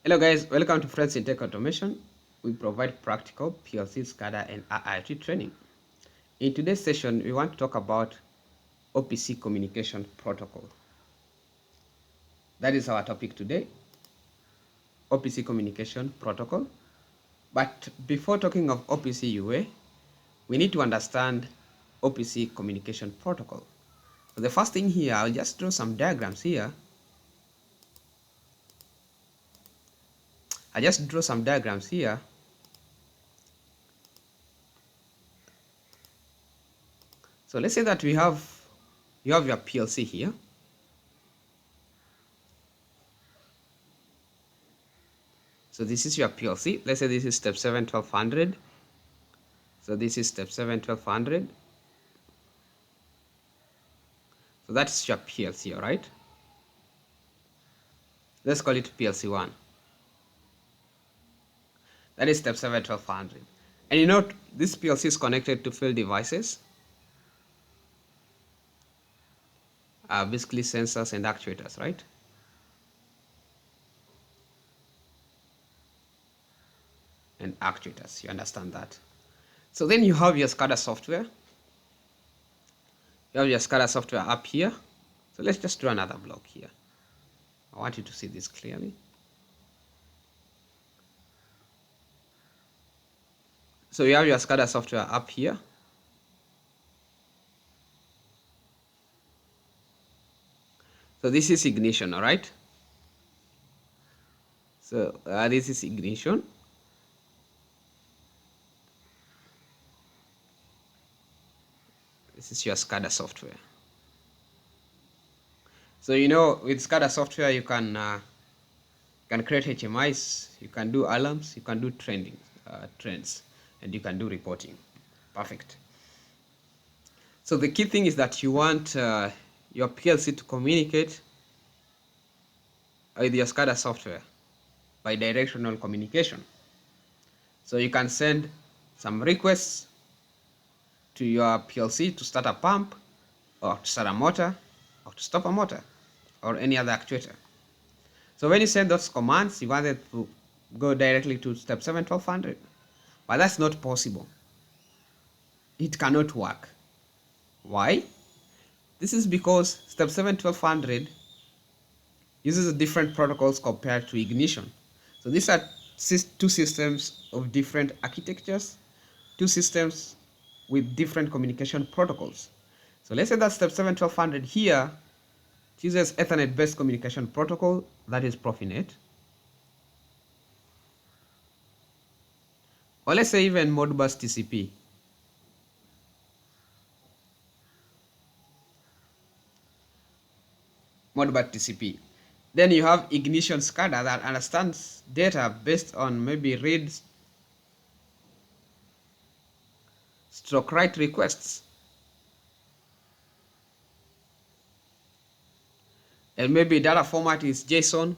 Hello guys, welcome to Friends in Tech Automation. We provide practical PLC, SCADA and IIT training. In today's session, we want to talk about OPC communication protocol. That is our topic today, OPC communication protocol. But before talking of OPC UA, we need to understand OPC communication protocol. So the first thing here, I'll just draw some diagrams here. So let's say that you have your PLC here. So this is your PLC. Let's say this is step 7 1200. So this is step 7 1200. So that's your PLC, all right? Let's call it PLC 1. That is step 7 1200. And you know, this PLC is connected to field devices, basically sensors and actuators, right? And actuators, you understand that. So then you have your SCADA software. You have your SCADA software up here. So let's just draw another block here. I want you to see this clearly. So you have your SCADA software up here. So this is ignition, all right? So this is ignition. This is your SCADA software. So you know, with SCADA software, you can create HMIs, you can do alarms, you can do trends, and you can do reporting. Perfect. So the key thing is that you want your PLC to communicate with your SCADA software by directional communication. So you can send some requests to your PLC to start a pump, or to start a motor, or to stop a motor, or any other actuator. So when you send those commands, you want it to go directly to step 7 1200. But that's not possible. It cannot work. Why? This is because step 7 1200 uses different protocols compared to ignition. So these are two systems of different architectures, two systems with different communication protocols. So let's say that step 7 1200 here uses Ethernet based communication protocol, that is Profinet. Or let's say even Modbus TCP. Modbus TCP. Then you have ignition SCADA that understands data based on maybe read stroke write requests. And maybe data format is JSON.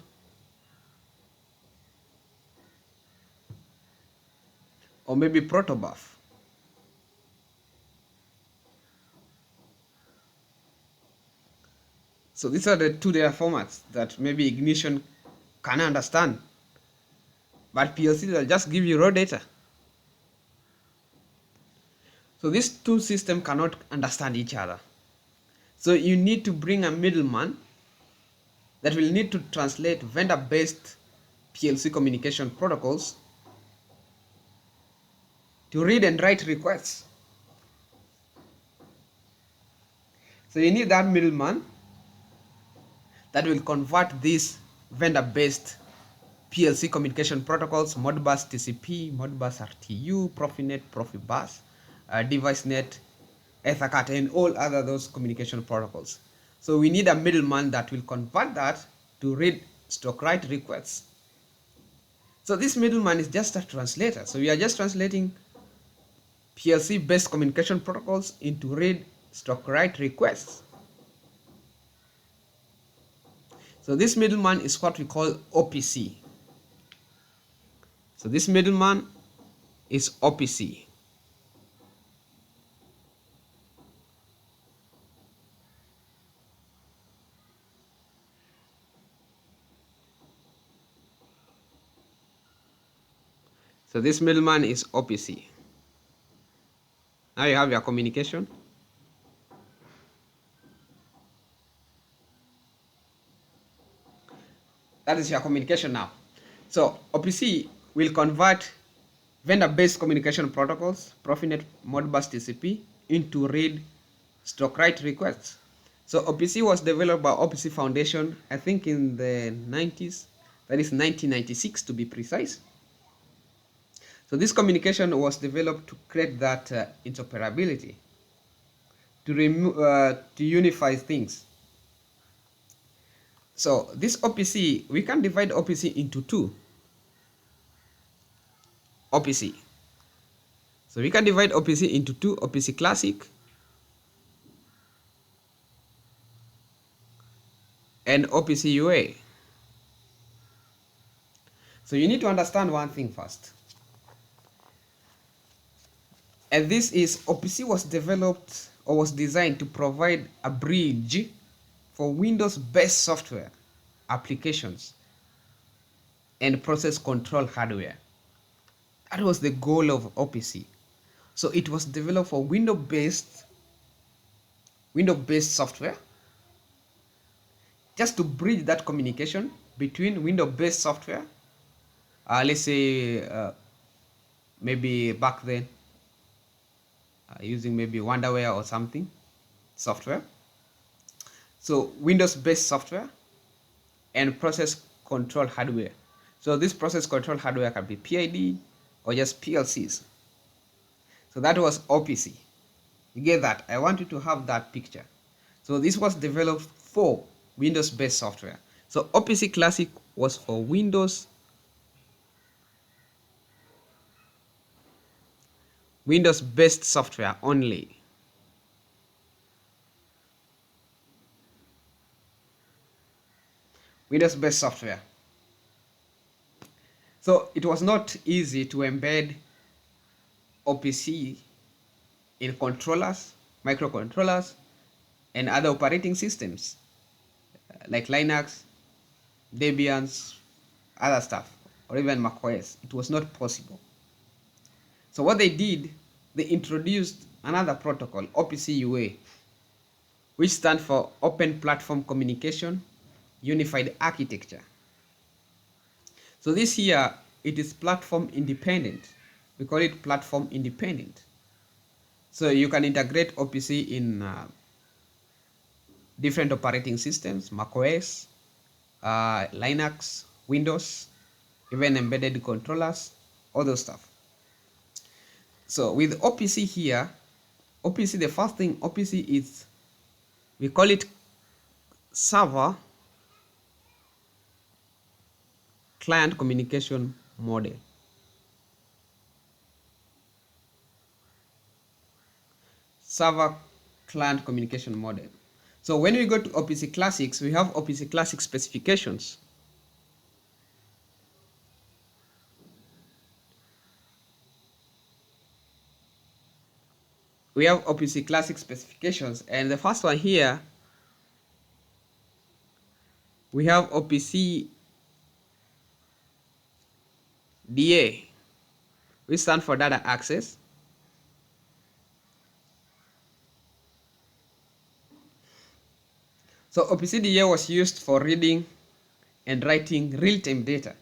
Or maybe protobuf. So these are the two data formats that maybe ignition can understand. But PLC will just give you raw data. So these two systems cannot understand each other. So you need to bring a middleman that will need to translate vendor-based PLC communication protocols to read and write requests. So you need that middleman that will convert these vendor-based PLC communication protocols, Modbus TCP, Modbus RTU, Profinet, Profibus, DeviceNet, Ethercat, and all other those communication protocols. So we need a middleman that will convert that to read stroke write requests. So this middleman is just a translator. So we are just translating PLC based communication protocols into read stroke write requests. So this middleman is what we call OPC. So this middleman is OPC. So this middleman is OPC. Now you have your communication. That is your communication now. So OPC will convert vendor-based communication protocols, Profinet Modbus TCP, into read/write requests. So OPC was developed by OPC Foundation, I think in the 90s, that is 1996 to be precise. So this communication was developed to create that interoperability, to unify things. So this OPC, we can divide OPC into two. OPC. So we can divide OPC into two, OPC Classic and OPC UA. So you need to understand one thing first. And this is OPC was developed or was designed to provide a bridge for Windows-based software applications and process control hardware. That was the goal of OPC. So it was developed for Windows-based software, just to bridge that communication between Windows-based software, let's say maybe back then using maybe Wonderware or something software. So Windows-based software and process control hardware. So this process control hardware can be PID or just PLCs. So that was OPC. You get that? I want you to have that picture. So this was developed for Windows-based software. So OPC Classic was for Windows-based software only. Windows-based software. So it was not easy to embed OPC in controllers, microcontrollers, and other operating systems like Linux, Debian, other stuff, or even macOS. It was not possible. So what they did, they introduced another protocol, OPC UA, which stands for Open Platform Communication Unified Architecture. So this here, it is platform independent. We call it platform independent. So you can integrate OPC in different operating systems, macOS, Linux, Windows, even embedded controllers, all those stuff. So with OPC here, OPC, the first thing OPC is, we call it server client communication model. Server client communication model. So when we go to OPC Classics, we have OPC Classic specifications. We have OPC Classic specifications, and the first one here, we have OPC DA, which stands for data access. So OPC DA was used for reading and writing real-time data.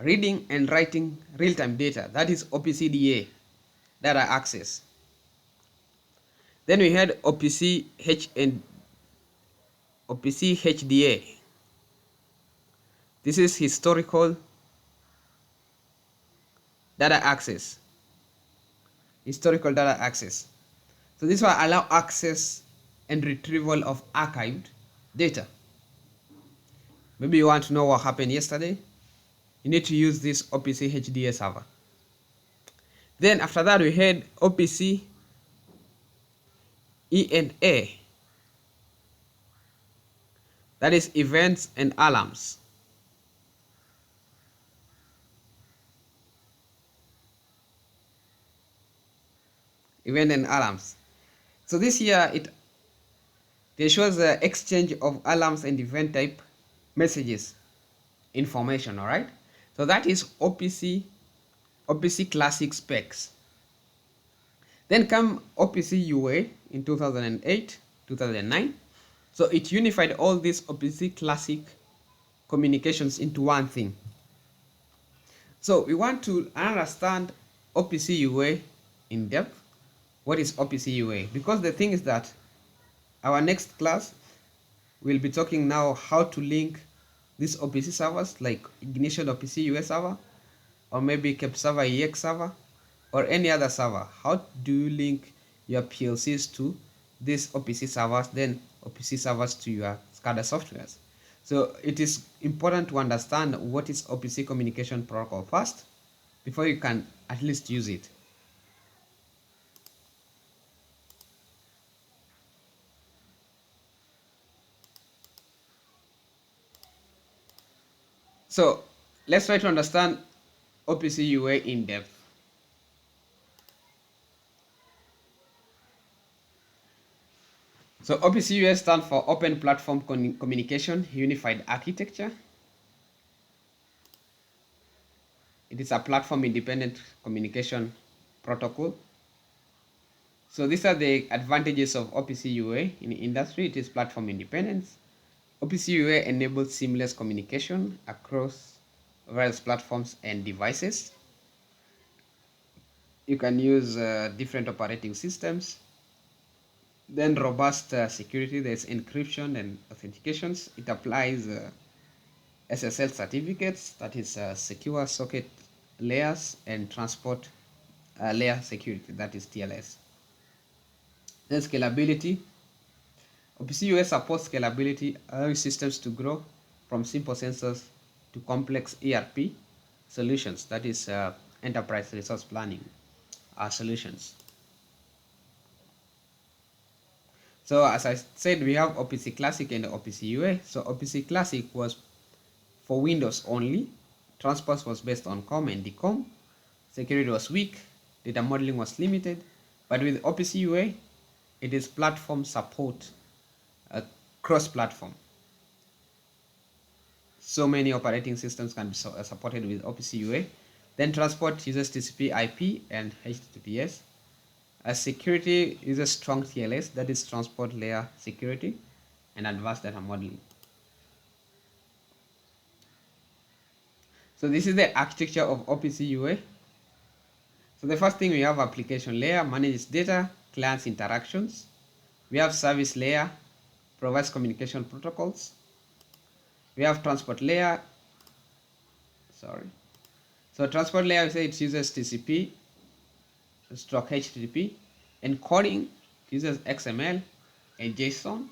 Reading and writing real-time data, that is OPC DA, data access. Then we had OPC HDA. This is historical data access. Historical data access. So this will allow access and retrieval of archived data. Maybe you want to know what happened yesterday. You need to use this OPC HDA server. Then after that we had OPC ENA. That is events and alarms. Event and alarms. So this here, it shows the exchange of alarms and event type messages information. All right. So that is OPC Classic specs. Then come OPC UA in 2008, 2009. So it unified all these OPC Classic communications into one thing. So we want to understand OPC UA in depth. What is OPC UA? Because the thing is that our next class we'll be talking now how to link these OPC servers like Ignition OPC UA server, or maybe Cape server EX server, or any other server. How do you link your PLCs to these OPC servers, then OPC servers to your SCADA softwares? So it is important to understand what is OPC communication protocol first before you can at least use it. So let's try to understand OPC UA in depth. So OPC UA stands for Open Platform Communication Unified Architecture. It is a platform independent communication protocol. So these are the advantages of OPC UA in the industry. It is platform independence. OPC UA enables seamless communication across various platforms and devices. You can use different operating systems. Then robust security, there's encryption and authentications. It applies SSL certificates, that is secure socket layers, and transport layer security, that is TLS. Then scalability. OPC UA supports scalability, allowing systems to grow from simple sensors to complex ERP solutions, that is enterprise resource planning solutions. So as I said, we have OPC Classic and OPC UA. So OPC Classic was for Windows only. Transport was based on COM and DCOM. Security was weak. Data modeling was limited. But with OPC UA, it is platform support, cross-platform. So many operating systems can be supported with OPC UA. Then transport uses TCP IP and HTTPS. As security uses strong TLS, that is transport layer security, and advanced data modeling. So this is the architecture of OPC UA. So the first thing, we have application layer, manages data, clients interactions. We have service layer, provides communication protocols. We have transport layer. So transport layer, we say it uses TCP stroke HTTP. Encoding uses XML and JSON.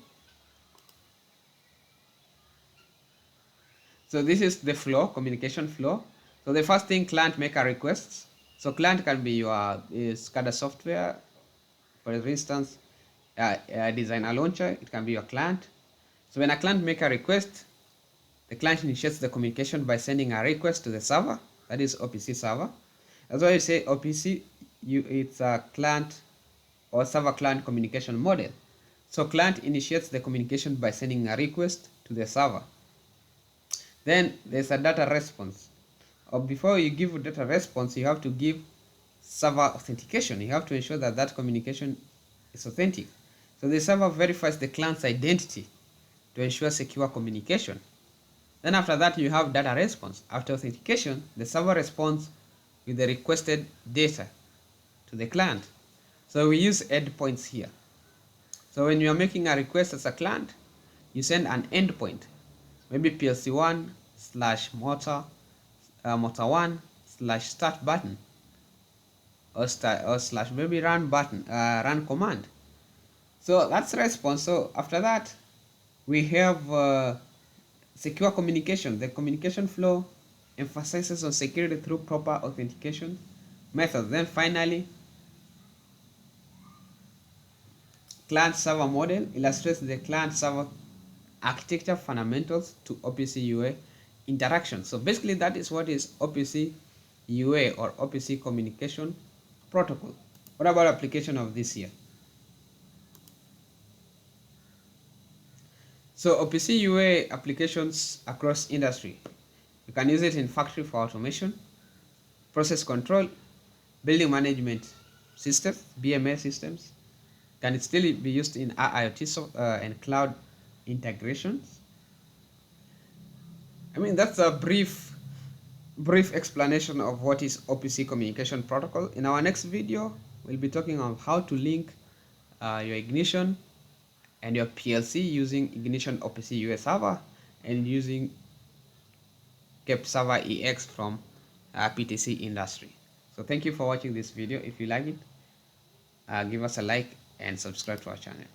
So this is the flow, communication flow. So the first thing, client maker requests. So client can be your SCADA software, for instance, designer launcher. It can be your client. So when a client makes a request, the client initiates the communication by sending a request to the server, that is OPC server. That's why you say OPC, it's a client or server client communication model. So client initiates the communication by sending a request to the server. Then there's a data response. Or before you give a data response, you have to give server authentication. You have to ensure that that communication is authentic. So the server verifies the client's identity to ensure secure communication. Then after that, you have data response. After authentication, the server responds with the requested data to the client. So we use endpoints here. So when you are making a request as a client, you send an endpoint, maybe PLC1 / motor, motor1 / start button, or / maybe run button, run command. So that's response. So after that, we have secure communication. The communication flow emphasizes on security through proper authentication methods. Then finally, client server model illustrates the client server architecture fundamentals to OPC UA interaction. So basically that is what is OPC UA, or OPC communication protocol. What about application of this here? So OPC UA applications across industry. You can use it in factory for automation, process control, building management systems, BMS systems. Can it still be used in IoT and cloud integrations? I mean, that's a brief explanation of what is OPC communication protocol. In our next video, we'll be talking on how to link your ignition and your PLC using ignition OPC UA server and using kept server EX from PTC industry. So thank you for watching this video. If you like it, give us a like and subscribe to our channel.